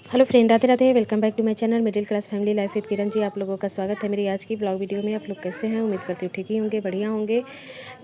Hello friend, Radhe Radhe. Welcome back to my channel middle class family life with Kiran ji. आप लोगों का स्वागत है मेरी आज की ब्लॉग वीडियो में। आप लोग कैसे हैं? उम्मीद करती हूँ ठीक ही होंगे, बढ़िया होंगे।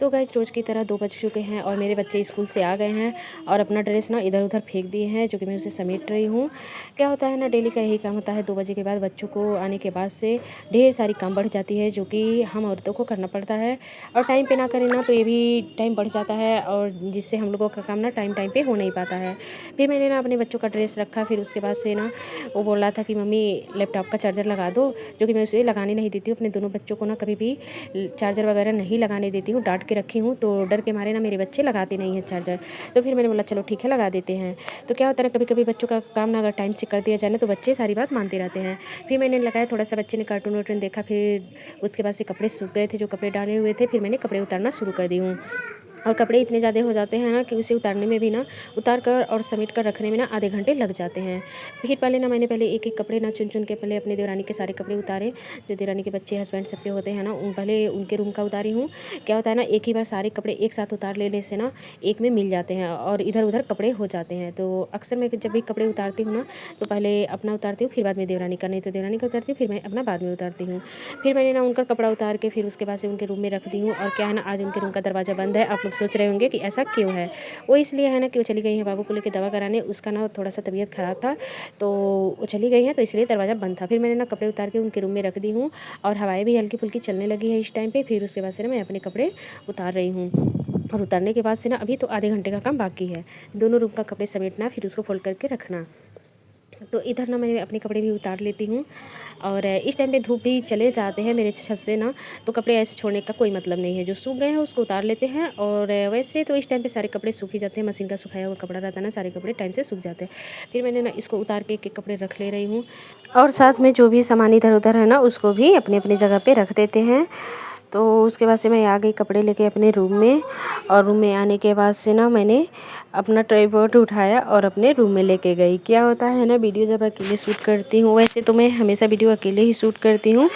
तो गाइस, रोज़ की तरह 2 बज चुके हैं और मेरे बच्चे स्कूल से आ गए हैं और अपना ड्रेस ना इधर उधर फेंक दिए हैं, जो कि मैं उसे समेट रही हूँ। क्या होता है ना, डेली का यही काम होता है। 2 बजे के बाद बच्चों को आने के बाद से ढेर सारी काम बढ़ जाती है, जो कि हम औरतों को करना पड़ता है। और टाइम पे ना करें ना तो ये भी टाइम बढ़ जाता है, और जिससे हम लोगों का काम ना टाइम पे हो नहीं पाता है। फिर मैंने ना अपने बच्चों का ड्रेस रखा। फिर उसके बाद से ना वो बोल रहा था कि मम्मी लैपटॉप का चार्जर लगा दो, जो कि मैं उसे लगाने नहीं देती हूँ। अपने दोनों बच्चों को ना कभी भी चार्जर वगैरह नहीं लगाने देती हूँ, डांट के रखी हूँ। तो डर के मारे ना मेरे बच्चे लगाते नहीं हैं चार्जर। तो फिर मैंने बोला चलो ठीक है, लगा देते हैं। तो क्या होता है ना, कभी कभी बच्चों का काम ना अगर टाइम से कर दिया जाए ना तो बच्चे सारी बात मानते रहते हैं। फिर मैंने लगाया, थोड़ा सा बच्चे ने कार्टून वार्टून देखा। फिर उसके बाद से कपड़े सूख गए थे, जो कपड़े डाले हुए थे। फिर मैंने कपड़े उतारना शुरू कर दी हूँ। और कपड़े इतने ज़्यादा हो जाते हैं ना कि उसे उतारने में भी ना, उतार कर और समेट कर रखने में ना आधे घंटे लग जाते हैं। फिर मैंने पहले एक एक कपड़े ना चुन चुन के पहले अपने देवरानी के सारे कपड़े उतारे। जो देवरानी के बच्चे हस्बैंड सबके होते हैं ना, पहले उनके रूम का उतारी हूँ। क्या होता है ना, एक ही बार सारे कपड़े एक साथ उतार लेने से ना एक में मिल जाते हैं और इधर उधर कपड़े हो जाते हैं। तो अक्सर मैं जब भी कपड़े उतारती हूँ ना तो पहले अपना उतारती हूँ, फिर बाद में देवरानी का, नहीं तो देवरानी का उतारती हूँ, फिर मैं अपना बाद में उतारती हूँ। फिर मैंने ना उनका कपड़ा उतार के फिर उसके बाद से उनके रूम में रख दी हूँ। और क्या है ना, आज उनके रूम का दरवाज़ा बंद है। आप लोग सोच रहे होंगे कि ऐसा क्यों है। वो इसलिए है ना कि वो चली गई हैं बाबू को लेकर दवा कराने। उसका ना थोड़ा सा तबीयत ख़राब था, तो वो चली गई हैं, तो इसलिए दरवाज़ा बंद था। फिर मैंने ना कपड़े उतार के उनके रूम में रख दी हूँ। और हवाएं भी हल्की फुल्की चलने लगी है इस टाइम पे। फिर उसके बाद से ना मैं अपने कपड़े उतार रही हूँ। और उतारने के बाद से ना अभी तो आधे घंटे का काम बाकी है। दोनों रूम का कपड़े समेटना, फिर उसको फोल्ड करके रखना। तो इधर ना मैं अपने कपड़े भी उतार लेती हूँ। और इस टाइम पे धूप भी चले जाते हैं मेरे छत से ना, तो कपड़े ऐसे छोड़ने का कोई मतलब नहीं है। जो सूख गए हैं उसको उतार लेते हैं। और वैसे तो इस टाइम पे सारे कपड़े सूख ही जाते हैं। मशीन का सुखाया हुआ कपड़ा रहता है ना, सारे कपड़े टाइम से सूख जाते हैं। फिर मैंने ना इसको उतार के एक एक कपड़े रख ले रही हूँ। और साथ में जो भी सामान इधर उधर है ना, उसको भी अपनी अपनी जगह पे रख देते हैं। तो उसके बाद से मैं आ गई कपड़े लेके अपने रूम में। और रूम में आने के बाद से ना मैंने अपना ट्राइपॉड उठाया और अपने रूम में लेके गई। क्या होता है ना, वीडियो जब अकेले शूट करती हूँ, वैसे तो मैं हमेशा वीडियो अकेले ही शूट करती हूँ,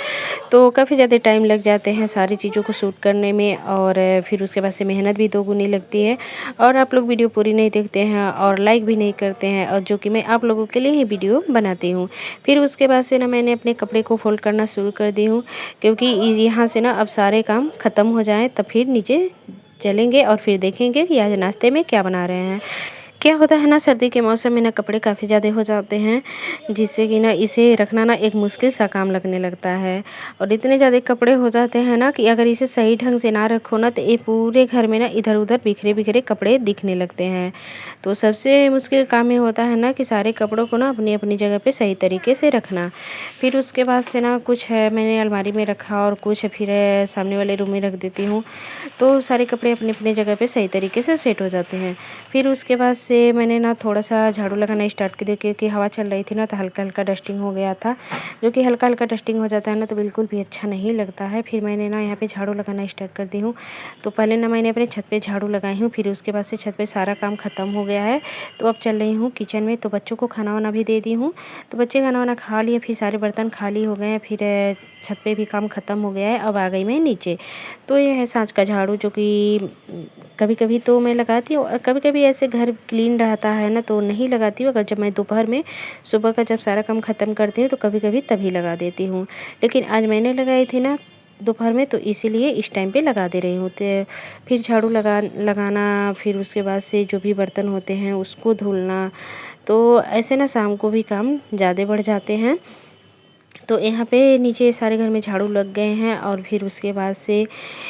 तो काफ़ी ज़्यादा टाइम लग जाते हैं सारी चीज़ों को शूट करने में। और फिर उसके बाद से मेहनत भी दोगुनी लगती है। और आप लोग वीडियो पूरी नहीं देखते हैं और लाइक भी नहीं करते हैं, और जो कि मैं आप लोगों के लिए ही वीडियो बनाती हूँ। फिर उसके बाद से ना मैंने अपने कपड़े को फोल्ड करना शुरू कर दी हूँ, क्योंकि यहाँ से ना अब सारे काम ख़त्म हो जाएं तब फिर नीचे चलेंगे और फिर देखेंगे कि आज नाश्ते में क्या बना रहे हैं। क्या होता है ना, सर्दी के मौसम में ना कपड़े काफ़ी ज़्यादा हो जाते हैं, जिससे कि ना इसे रखना ना एक मुश्किल सा काम लगने लगता है। और इतने ज़्यादा कपड़े हो जाते हैं ना कि अगर इसे सही ढंग से ना रखो ना तो ये पूरे घर में ना इधर उधर बिखरे बिखरे कपड़े दिखने लगते हैं। तो सबसे मुश्किल काम ये होता है ना कि सारे कपड़ों को ना अपनी अपनी जगह पे सही तरीके से रखना। फिर उसके बाद से ना कुछ है मैंने अलमारी में रखा और कुछ फिर सामने वाले रूम में रख देती हूँ। तो सारे कपड़े अपनी अपनी जगह पे सही तरीके से सेट हो जाते हैं। फिर उसके बाद से मैंने ना थोड़ा सा झाड़ू लगाना स्टार्ट कर दिया, क्योंकि हवा चल रही थी ना तो हल्का हल्का डस्टिंग हो गया था। जो कि हल्का हल्का डस्टिंग हो जाता है ना तो बिल्कुल भी अच्छा नहीं लगता है। फिर मैंने ना यहाँ पे झाड़ू लगाना स्टार्ट कर दी हूँ। तो पहले ना मैंने अपने छत पे झाड़ू लगाई हूँ, फिर उसके बाद से छत पे सारा काम ख़त्म हो गया है। तो अब चल रही हूँ किचन में। तो बच्चों को खाना वाना भी दे दी हूँ। तो बच्चे खाना वाना खा लिए, फिर सारे बर्तन खाली हो गए हैं। फिर छत पे भी काम ख़त्म हो गया है। अब आ गई मैं नीचे। तो ये है सांझ का झाड़ू, जो कि कभी कभी तो मैं लगाती हूँ और कभी कभी ऐसे घर क्लीन रहता है ना तो नहीं लगाती हूँ। अगर जब मैं दोपहर में सुबह का जब सारा काम ख़त्म करती हूँ तो कभी कभी तभी लगा देती हूँ। लेकिन आज मैंने लगाई थी ना दोपहर में, तो इसीलिए इस टाइम पे लगा दे रही हूँ। तो फिर झाड़ू लगाना, फिर उसके बाद से जो भी बर्तन होते हैं उसको धुलना। तो ऐसे ना शाम को भी काम ज़्यादा बढ़ जाते हैं। तो यहाँ पे नीचे सारे घर में झाड़ू लग गए हैं। और फिर उसके बाद से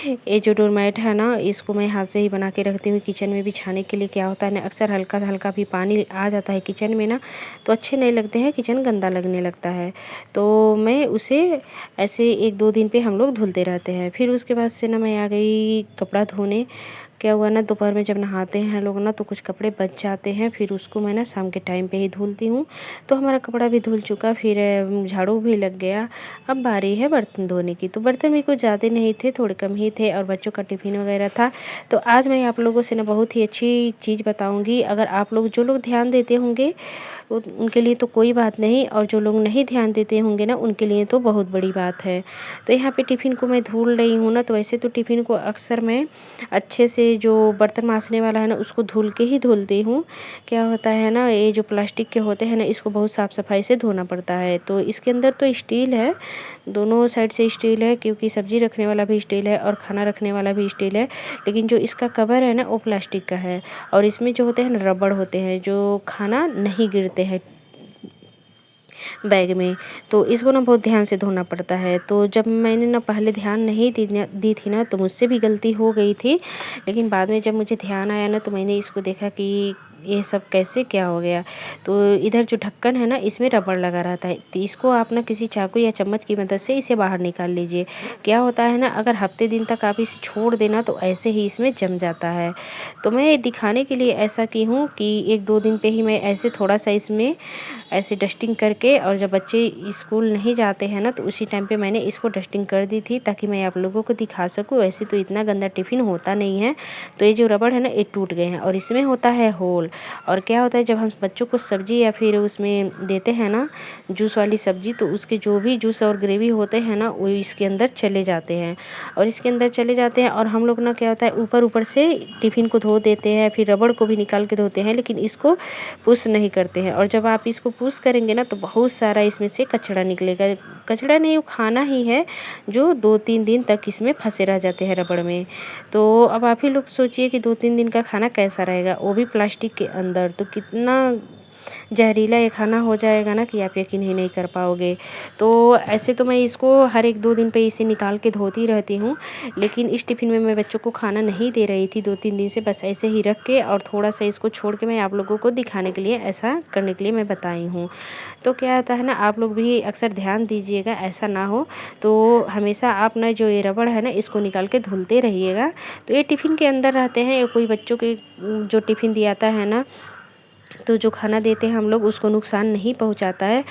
ये जो डोरमैट है ना, इसको मैं हाथ से ही बना के रखती हूँ किचन में बिछाने के लिए। क्या होता है ना, अक्सर हल्का हल्का भी पानी आ जाता है किचन में ना तो अच्छे नहीं लगते हैं, किचन गंदा लगने लगता है। तो मैं उसे ऐसे 1-2 दिन पे हम लोग धुलते रहते हैं। फिर उसके बाद से ना मैं आ गई कपड़ा धोने। क्या हुआ ना, दोपहर में जब नहाते हैं लोग ना तो कुछ कपड़े बच जाते हैं, फिर उसको मैं ना शाम के टाइम पे ही धुलती हूँ। तो हमारा कपड़ा भी धुल चुका, फिर झाड़ू भी लग गया। अब बारी है बर्तन धोने की। तो बर्तन भी कुछ ज़्यादा नहीं थे, थोड़े कम ही थे, और बच्चों का टिफ़िन वगैरह था। तो आज मैं आप लोगों से ना बहुत ही अच्छी चीज़ बताऊँगी। अगर आप लोग जो लोग ध्यान देते होंगे उनके लिए तो कोई बात नहीं, और जो लोग नहीं ध्यान देते होंगे ना उनके लिए तो बहुत बड़ी बात है। तो यहाँ पे टिफ़िन को मैं धुल रही हूँ ना, तो वैसे तो टिफ़िन को अक्सर मैं अच्छे से जो बर्तन मांजने वाला है ना उसको धुल के ही धुलती हूँ। क्या होता है ना, ये जो प्लास्टिक के होते हैं ना इसको बहुत साफ़ सफाई से धोना पड़ता है। तो इसके अंदर तो स्टील है, दोनों साइड से स्टील है, क्योंकि सब्ज़ी रखने वाला भी स्टील है और खाना रखने वाला भी स्टील है। लेकिन जो इसका कवर है ना वो प्लास्टिक का है, और इसमें जो होते हैं ना रबड़ होते हैं, जो खाना नहीं गिरते हैं बैग में। तो इसको ना बहुत ध्यान से धोना पड़ता है। तो जब मैंने ना पहले ध्यान नहीं दी थी ना तो मुझसे भी गलती हो गई थी। लेकिन बाद में जब मुझे ध्यान आया ना तो मैंने इसको देखा कि ये सब कैसे क्या हो गया। तो इधर जो ढक्कन है ना इसमें रबड़ लगा रहता है, तो इसको आप ना किसी चाकू या चम्मच की मदद से इसे बाहर निकाल लीजिए। क्या होता है ना, अगर हफ्ते दिन तक आप इसे छोड़ देना तो ऐसे ही इसमें जम जाता है। तो मैं दिखाने के लिए ऐसा की हूँ कि 1-2 दिन पे ही मैं ऐसे थोड़ा सा इसमें ऐसे डस्टिंग करके, और जब बच्चे स्कूल नहीं जाते हैं ना तो उसी टाइम पे मैंने इसको डस्टिंग कर दी थी, ताकि मैं आप लोगों को दिखा सकूँ। वैसे तो इतना गंदा टिफ़िन होता नहीं है। तो ये जो रबड़ है ना ये टूट गए हैं, और इसमें होता है होल। और क्या होता है, जब हम बच्चों को सब्ज़ी या फिर उसमें देते हैं ना जूस वाली सब्ज़ी, तो उसके जो भी जूस और ग्रेवी होते हैं ना वो इसके अंदर चले जाते हैं, और हम लोग ना क्या होता है ऊपर ऊपर से टिफ़िन को धो देते हैं, फिर रबड़ को भी निकाल के धोते हैं, लेकिन इसको पुश नहीं करते हैं। और जब आप इसको पुश करेंगे ना तो बहुत सारा इसमें से कचरा निकलेगा। कचरा नहीं, वो खाना ही है जो 2-3 दिन तक इसमें फंसे रह जाते हैं रबड़ में। तो अब आप ही लोग सोचिए कि 2-3 दिन का खाना कैसा रहेगा, वो भी प्लास्टिक के अंदर। तो कितना जहरीला ये खाना हो जाएगा ना कि आप यकीन ही नहीं कर पाओगे। तो ऐसे तो मैं इसको हर 1-2 दिन पे इसे निकाल के धोती रहती हूँ, लेकिन इस टिफ़िन में मैं बच्चों को खाना नहीं दे रही थी 2-3 दिन से, बस ऐसे ही रख के और थोड़ा-सा इसको छोड़ के मैं आप लोगों को दिखाने के लिए, ऐसा करने के लिए मैं बताई हूँ। तो क्या होता है ना, आप लोग भी अक्सर ध्यान दीजिएगा ऐसा ना हो। तो हमेशा आप ना जो ये रबड़ है ना इसको निकाल के धुलते रहिएगा। तो ये टिफ़िन के अंदर रहते हैं, कोई बच्चों के जो टिफ़िन दियाता है ना, तो जो खाना देते हैं हम लोग उसको नुकसान नहीं पहुंचाता है,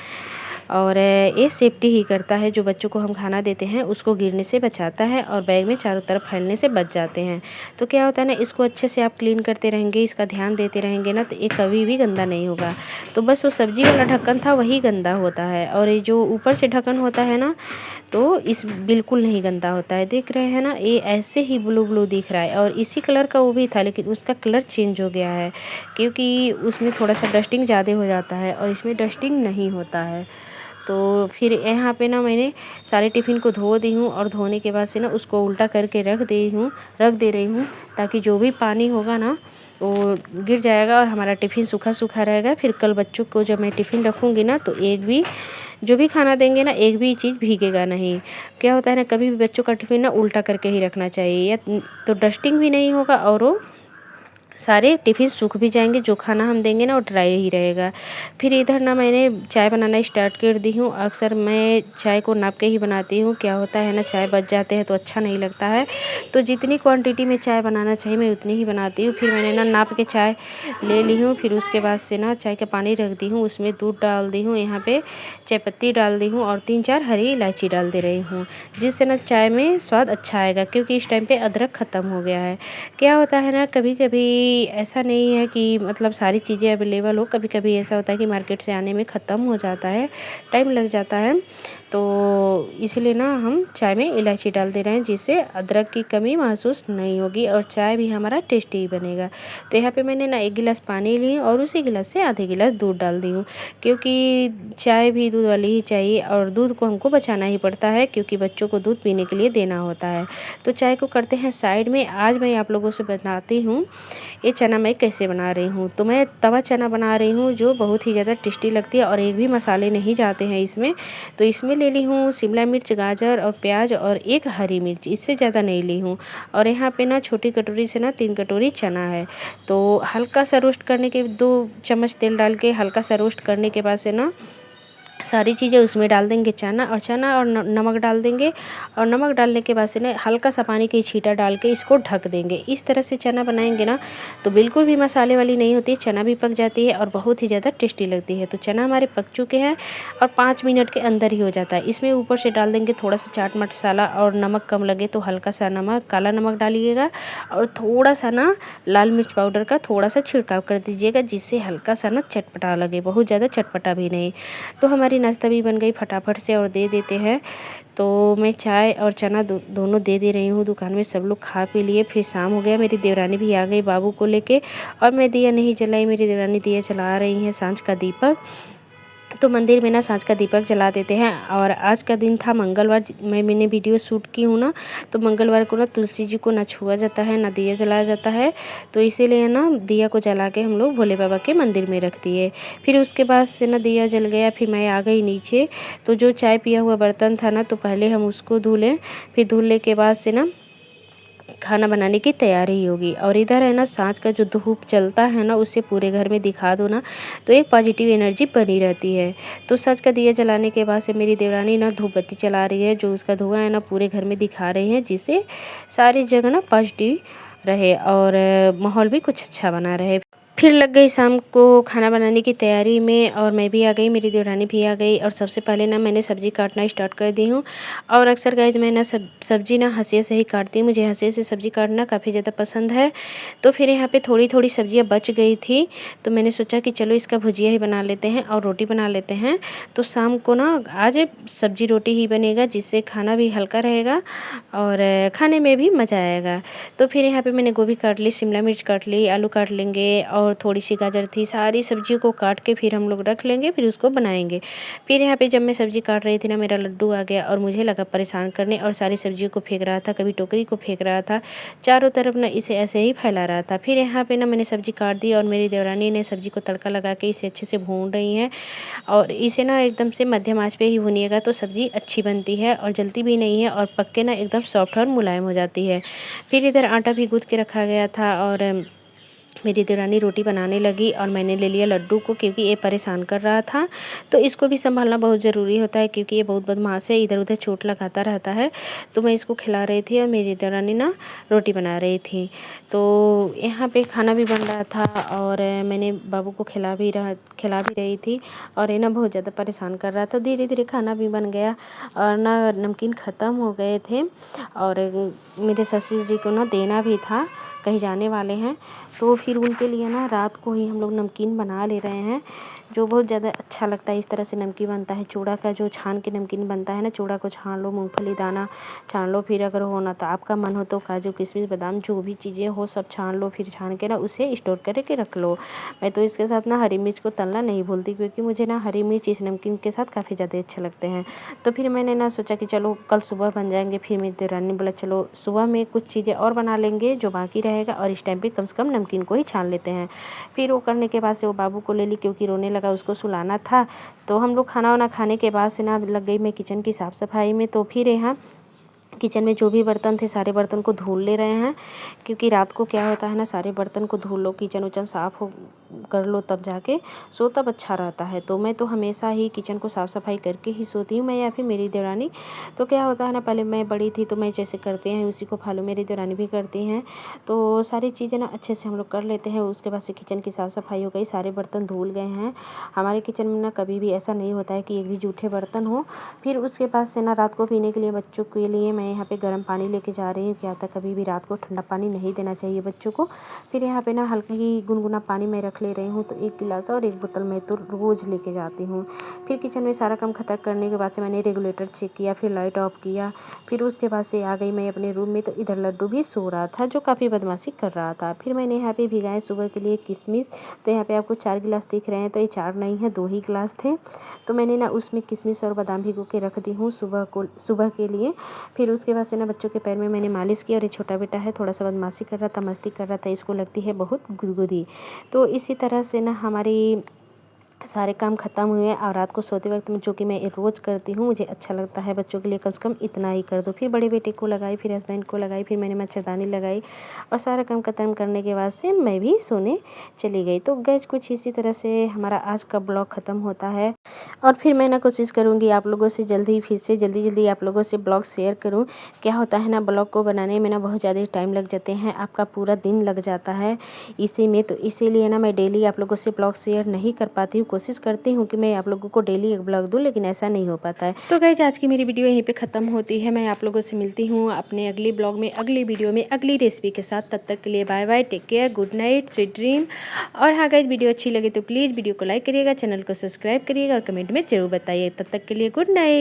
और ये सेफ्टी ही करता है। जो बच्चों को हम खाना देते हैं उसको गिरने से बचाता है, और बैग में चारों तरफ फैलने से बच जाते हैं। तो क्या होता है ना, इसको अच्छे से आप क्लीन करते रहेंगे, इसका ध्यान देते रहेंगे ना, तो ये कभी भी गंदा नहीं होगा। तो बस वो सब्ज़ी वाला ढक्कन था वही गंदा होता है, और ये जो ऊपर से ढक्कन होता है ना तो इस बिल्कुल नहीं गंदा होता है। देख रहे हैं ना, ये ऐसे ही ब्लू ब्लू दिख रहा है, और इसी कलर का वो भी था, लेकिन उसका कलर चेंज हो गया है, क्योंकि उसमें थोड़ा सा डस्टिंग ज़्यादा हो जाता है और इसमें डस्टिंग नहीं होता है। तो फिर यहाँ पे ना मैंने सारे टिफ़िन को धो दी हूँ, और धोने के बाद से ना उसको उल्टा करके रख दे रही हूँ, ताकि जो भी पानी होगा ना वो गिर जाएगा और हमारा टिफ़िन सूखा सूखा रहेगा। फिर कल बच्चों को जब मैं टिफ़िन रखूँगी ना तो एक भी जो भी खाना देंगे ना एक भी चीज़ भीगेगा नहीं। क्या होता है ना, कभी भी बच्चों का टिफ़िन ना उल्टा करके ही रखना चाहिए, या तो डस्टिंग भी नहीं होगा और वो सारे टिफ़िन सूख भी जाएंगे। जो खाना हम देंगे ना वो ड्राई ही रहेगा। फिर इधर ना मैंने चाय बनाना स्टार्ट कर दी हूँ। अक्सर मैं चाय को नाप के ही बनाती हूँ। क्या होता है ना, चाय बच जाते हैं तो अच्छा नहीं लगता है, तो जितनी क्वांटिटी में चाय बनाना चाहिए मैं उतनी ही बनाती हूँ। फिर मैंने ना नाप के चाय ले ली हूँ। फिर उसके बाद से ना चाय का पानी रख दी हूँ, उसमें दूध डाल दी हूँ, यहाँ पे चाय पत्ती डाल दी हूँ, और 3-4 हरी इलायची डाल दे रही हूँ, जिससे ना चाय में स्वाद अच्छा आएगा, क्योंकि इस टाइम पे अदरक ख़त्म हो गया है। क्या होता है ना, कभी कभी ऐसा नहीं है कि मतलब सारी चीज़ें अवेलेबल हो, कभी कभी ऐसा होता है कि मार्केट से आने में ख़त्म हो जाता है, टाइम लग जाता है। तो इसलिए ना हम चाय में इलायची डाल दे रहे हैं, जिससे अदरक की कमी महसूस नहीं होगी और चाय भी हमारा टेस्टी बनेगा। तो यहाँ पे मैंने ना 1 गिलास पानी ली और उसी गिलास से आधे गिलास दूध डाल दी हूँ, क्योंकि चाय भी दूध वाली ही चाहिए, और दूध को हमको बचाना ही पड़ता है, क्योंकि बच्चों को दूध पीने के लिए देना होता है। तो चाय को करते हैं साइड में। आज मैं आप लोगों से बताती हूँ ये चना मैं कैसे बना रही हूँ। तो मैं तवा चना बना रही हूँ, जो बहुत ही ज़्यादा टेस्टी लगती है, और एक भी मसाले नहीं जाते हैं इसमें। तो इसमें ले ली हूँ शिमला मिर्च, गाजर और प्याज, और 1 हरी मिर्च, इससे ज़्यादा नहीं ली हूँ। और यहाँ पे ना छोटी कटोरी से ना 3 कटोरी चना है। तो हल्का सा रोस्ट करने के 2 चम्मच तेल डाल के हल्का सा रोस्ट करने के बाद से ना सारी चीज़ें उसमें डाल देंगे, चना और नमक डाल देंगे, और नमक डालने के बाद से ना हल्का सा पानी की छींटा डाल के इसको ढक देंगे। इस तरह से चना बनाएंगे ना तो बिल्कुल भी मसाले वाली नहीं होती, चना भी पक जाती है और बहुत ही ज़्यादा टेस्टी लगती है। तो चना हमारे पक चुके हैं और 5 मिनट के अंदर ही हो जाता है। इसमें ऊपर से डाल देंगे थोड़ा सा चाट मसाला, और नमक कम लगे तो हल्का सा नमक, काला नमक डालिएगा, और थोड़ा सा ना लाल मिर्च पाउडर का थोड़ा सा छिड़काव कर दीजिएगा, जिससे हल्का सा ना चटपटा लगे, बहुत ज़्यादा चटपटा भी नहीं। तो हमारी नाश्ता भी बन गई फटाफट से, और दे देते हैं तो मैं चाय और चना दोनों दे रही हूँ दुकान में। सब लोग खा पी लिए। फिर शाम हो गया, मेरी देवरानी भी आ गई बाबू को लेके, और मैं दिया नहीं जलाई, मेरी देवरानी दिया जला रही हैं सांझ का दीपक। तो मंदिर में ना सांझ का दीपक जला देते हैं। और आज का दिन था मंगलवार, मैंने वीडियो शूट की हूँ ना, तो मंगलवार को ना तुलसी जी को ना छुआ जाता है ना दिया जलाया जाता है, तो इसीलिए ना दिया को जला के हम लोग भोले बाबा के मंदिर में रख दिए। फिर उसके बाद से ना दिया जल गया, फिर मैं आ गई नीचे। तो जो चाय पिया हुआ बर्तन था ना, तो पहले हम उसको धो लें, फिर धुलने के बाद से ना खाना बनाने की तैयारी होगी। और इधर है ना सांझ का जो धूप चलता है ना, उससे पूरे घर में दिखा दो ना, तो एक पॉजिटिव एनर्जी बनी रहती है। तो सांझ का दिया जलाने के बाद से मेरी देवरानी ना धूप बत्ती चला रही है, जो उसका धुआं है ना पूरे घर में दिखा रही है, जिससे सारी जगह ना पॉजिटिव रहे और माहौल भी कुछ अच्छा बना रहे। फिर लग गई शाम को खाना बनाने की तैयारी में, और मैं भी आ गई, मेरी देवरानी भी आ गई। और सबसे पहले ना मैंने सब्ज़ी काटना स्टार्ट कर दी हूँ। और अक्सर गाइस मैं ना सब्ज़ी ना हंसिया से ही काटती हूँ, मुझे हंसिया से सब्ज़ी काटना काफ़ी ज़्यादा पसंद है। तो फिर यहाँ पे थोड़ी थोड़ी सब्जियाँ बच गई थी, तो मैंने सोचा कि चलो इसका भुजिया ही बना लेते हैं और रोटी बना लेते हैं। तो शाम को ना आज सब्ज़ी रोटी ही बनेगा, जिससे खाना भी हल्का रहेगा और खाने में भी मज़ा आएगा। तो फिर यहाँ पे मैंने गोभी काट ली, शिमला मिर्च काट ली, आलू काट लेंगे और थोड़ी सी गाजर थी। सारी सब्जियों को काट के फिर हम लोग रख लेंगे, फिर उसको बनाएंगे। फिर यहाँ पे जब मैं सब्ज़ी काट रही थी ना, मेरा लड्डू आ गया और मुझे लगा परेशान करने, और सारी सब्जियों को फेंक रहा था, कभी टोकरी को फेंक रहा था, चारों तरफ ना इसे ऐसे ही फैला रहा था। फिर यहाँ पे ना मैंने सब्ज़ी काट दी और मेरी देवरानी ने सब्ज़ी को तड़का लगा के इसे अच्छे से भून रही हैं। और इसे ना एकदम से मध्यम आँच पे ही भूनिएगा, तो सब्ज़ी अच्छी बनती है और जलती भी नहीं है, और पक के ना एकदम सॉफ्ट और मुलायम हो जाती है। फिर इधर आटा भी गूँथ के रखा गया था, और मेरी देवरानी रोटी बनाने लगी, और मैंने ले लिया लड्डू को, क्योंकि ये परेशान कर रहा था। तो इसको भी संभालना बहुत ज़रूरी होता है, क्योंकि ये बहुत बदमाश है, इधर उधर चोट लगाता रहता है। तो मैं इसको खिला रही थी और मेरी देवरानी ना रोटी बना रही थी। तो यहाँ पे खाना भी बन रहा था, और मैंने बाबू को खिला भी रही थी, और ये ना बहुत ज़्यादा परेशान कर रहा था। धीरे धीरे खाना भी बन गया, और ना नमकीन ख़त्म हो गए थे, और मेरे ससुर जी को ना देना भी था, कहीं जाने वाले हैं, तो फिर उनके लिए ना रात को ही हम लोग नमकीन बना ले रहे हैं, जो बहुत ज़्यादा अच्छा लगता है। इस तरह से नमकीन बनता है, चूड़ा का जो छान के नमकीन बनता है ना, चूड़ा को छान लो, मूंगफली दाना छान लो, फिर अगर हो ना तो आपका मन हो तो काजू किशमिश बादाम जो भी चीज़ें हो सब छान लो, फिर छान के ना उसे स्टोर करके रख लो। मैं तो इसके साथ ना हरी मिर्च को तलना नहीं भूलती, क्योंकि मुझे ना हरी मिर्च इस नमकीन के साथ काफ़ी ज़्यादा अच्छे लगते हैं। तो फिर मैंने ना सोचा कि चलो कल सुबह बन जाएंगे। फिर मेरी देवरानी बोला चलो सुबह में कुछ चीज़ें और बना लेंगे जो बाकी रहेगा, और इस टाइम पे कम से कम नमकीन को ही छान लेते हैं। फिर वो करने के बाद से वो बाबू को ले ली, क्योंकि रोने लगा, उसको सुलाना था। तो हम लोग खाना वाना खाने के बाद से ना लग गई मैं किचन की साफ़ सफाई में। तो फिर यहाँ किचन में जो भी बर्तन थे सारे बर्तन को धुल ले रहे हैं, क्योंकि रात को क्या होता है ना, सारे बर्तन को धुल लो, किचन उचन साफ़ हो कर लो, तब जाके सो तब अच्छा रहता है। तो मैं तो हमेशा ही किचन को साफ़ सफाई करके ही सोती हूँ, मैं या फिर मेरी देवरानी। तो क्या होता है ना, पहले मैं बड़ी थी तो मैं जैसे करते हैं उसी को फॉलो मेरी देवरानी भी करती हैं। तो सारी चीज़ें ना अच्छे से हम लोग कर लेते हैं। उसके बाद से किचन की साफ़ सफाई हो गई, सारे बर्तन धुल गए हैं। हमारे किचन में ना कभी भी ऐसा नहीं होता है कि एक भी जूठे बर्तन हो। फिर उसके बाद से ना रात को पीने के लिए बच्चों के लिए मैं यहाँ पे गर्म पानी लेके जा रही हूँ। क्या था, कभी भी रात को ठंडा पानी नहीं देना चाहिए बच्चों को। फिर यहाँ पे ना हल्की गुनगुना पानी मैं रख ले रही हूँ, तो 1 गिलास और 1 बोतल मैं तो रोज़ लेके जाती हूँ। फिर किचन में सारा काम खत्म करने के बाद से मैंने रेगुलेटर चेक किया, फिर लाइट ऑफ किया। फिर उसके बाद से आ गई मैं अपने रूम में। तो इधर लड्डू भी सो रहा था, जो काफ़ी बदमाशी कर रहा था। फिर मैंने यहाँ पे भिगाए सुबह के लिए किशमिश। तो यहाँ पे आपको 4 गिलास दिख रहे हैं, तो ये 4 नहीं है, 2 ही गिलास थे। तो मैंने ना उसमें किशमिश और बादाम भिगो के रख दी हूँ सुबह के लिए। फिर उसके बाद से ना बच्चों के पैर में मैंने मालिश की, और ये छोटा बेटा है थोड़ा सा बदमाशी कर रहा था, मस्ती कर रहा था, इसको लगती है बहुत गुदगुदी। तो इसी तरह से ना हमारी सारे काम ख़त्म हुए, और रात को सोते वक्त जो कि मैं रोज़ करती हूँ, मुझे अच्छा लगता है बच्चों के लिए कम से कम इतना ही कर दो। फिर बड़े बेटे को लगाई, फिर हस्बैंड को लगाई, फिर मैंने मच्छरदानी लगाई, और सारा काम ख़त्म करने के बाद से मैं भी सोने चली गई। तो गाइस कुछ इसी तरह से हमारा आज का ब्लॉग ख़त्म होता है, और फिर मैं ना कोशिश करूँगी आप लोगों से जल्दी आप लोगों से ब्लॉग शेयर करूँ। क्या होता है ना, ब्लॉग को बनाने में ना बहुत ज़्यादा टाइम लग जाते हैं, आपका पूरा दिन लग जाता है इसी में। तो इसीलिए ना मैं डेली आप लोगों से ब्लॉग शेयर नहीं कर पाती हूँ। कोशिश करती हूँ कि मैं आप लोगों को डेली एक ब्लॉग दूँ, लेकिन ऐसा नहीं हो पाता है। तो गाइस आज की मेरी वीडियो यहीं पे ख़त्म होती है। मैं आप लोगों से मिलती हूँ अपने अगली ब्लॉग में, अगली वीडियो में, अगली रेसिपी के साथ। तब तक के लिए bye bye, take care, good night, sweet dream. और हाँ गाइस, वीडियो अच्छी लगे तो प्लीज़ वीडियो को लाइक करिएगा, चैनल को सब्सक्राइब करिएगा, और कमेंट में ज़रूर बताइए। तब तक के लिए गुड नाइट।